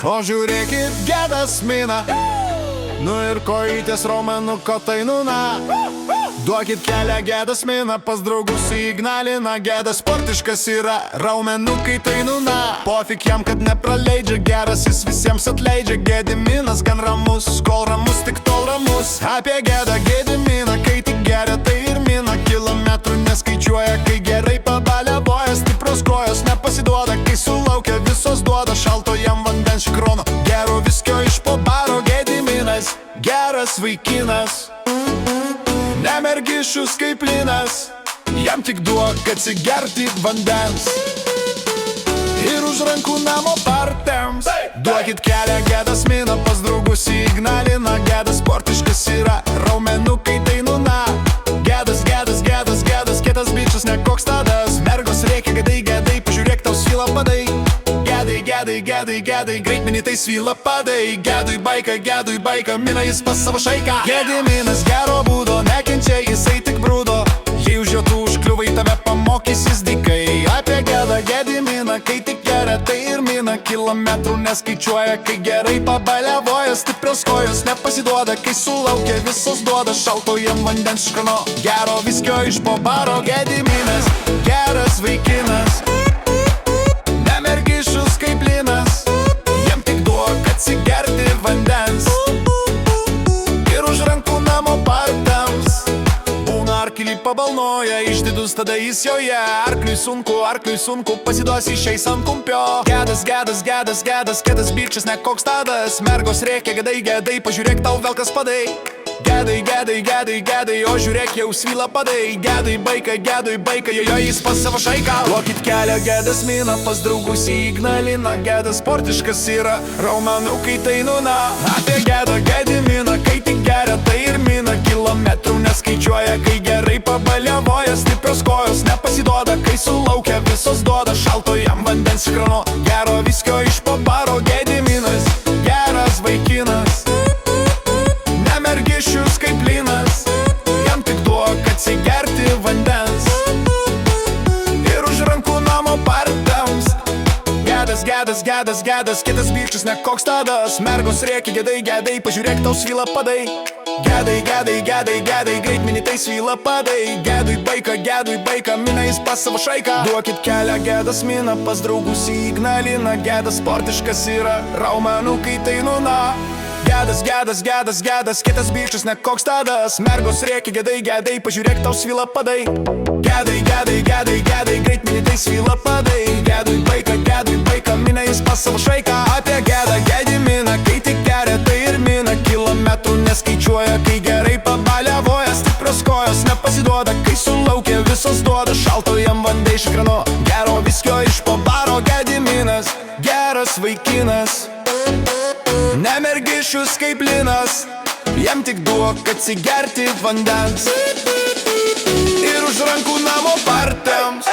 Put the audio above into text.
O žiūrėkit, gedas mina, nu ir kojytės raumenuko tai nuna. Duokit kelią, gedas mina, pas draugus į Ignaliną. Gedas sportiškas yra, raumenukai tai nuna. Pofik jam, kad nepraleidžia, geras jis visiems atleidžia. Gediminas gan ramus, kol ramus, tik tol ramus. Apie gedą Gediminą, kai tik geria, tai ir mina. Kilometrų neskaičiuoja, kai gerai pabaliavoja. Stiprios kojos nepasiduoda, kai sulaukia visos duoda. Šalto jam vandens šikrono, gero viskio iš po baro. Gediminas, geras vaikinas, nemergišius kaip linas. Jam tik duok atsigerti vandens ir už rankų namo partems. Duokit kelią, gedas mina, pas draugus į Ignaliną. Gedas sportiškas yra, raumenukai tai nuna. Gedas, gedas, gedas, gedas, kitas bičas ne koks tadas. Mergos reikia, gedai, pažiūrėk, tau svyla padai. Gedai, greitmenį tai svyla padai. Gedui baika, mina jis pas savo šaiką. Gediminas gero būdo nekenčia, jisai tik brūdo. Jei už jo tu užkliuvai, tave pamokys jis dykai. Apie gedą Gediminą, kai tik geria, tai ir mina. Kilometrų neskaičiuoja, kai gerai pabaliavoja. Stiprios kojos nepasiduoda, kai sulaukia visos duoda. Šalto jam vandens škrano, gero viskio iš po baro. Gediminas, geras vaikinas, nemergišius kaip linas. Jam tik duok atsigerti vandens ir už rankų namo partams. Būna arklį pabalnoja, išdidus tada jis joje. Arkliui sunku, pasiduosi išeis ant kumpio. Gedas, kitas bičas ne koks tadas. Mergos reikia, gedai, pažiūrėk, tau velkas padai. Gedai, o žiūrėk, jau svyla padai. Gedui baika, jo jis pas savo šaiką. Duokit kelią, gedas mina, pas draugus į Ignaliną. Gedas sportiškas yra, raumenukai tai nuna. Apie gedą Gediminą, kai tik geria, tai ir mina. Kilometrų neskaičiuoja, kai gerai pabaliavoja. Stiprios kojos nepasiduoda, kai sulaukia visos duoda. Šalto jam vandens škrano, gero viskio iš po baro. Gediminas, geras vaikinas, nemergišius kaip linas. Jam tik duok atsigerti vandens ir už rankų namo partams. Gedas, kitas bičas ne koks tadas. Mergos reikia, gedai, pažiūrėk, tau svyla padai. Gedai, greitmenį tai svyla padai. Gedui baika, mina jis pas savo šaiką. Duokit kelią, gedas mina, pas draugus į Ignaliną. Gedas sportiškas yra, raumenukai tai nuna. Gedas, kitas bičas ne koks tadas. Mergos reikia, gedai, pažiūrėk, tau svyla padai. Gedai, greitmenį tai svyla padai. Gedui baika, mina jis pas savo šaiką. Apie gedą Gediminą, kai tik geria, tai ir mina. Kilometrų neskaičiuoja, kai gerai pabaliavoja. Stiprios kojos nepasiduoda, kai sulaukia visos duoda. Šalto jam vandens iš krano, gero viskio iš po baro. Gediminas, geras vaikinas, nemergišius kaip linas. Jam tik duok atsigerti vandens ir už rankų namo partams.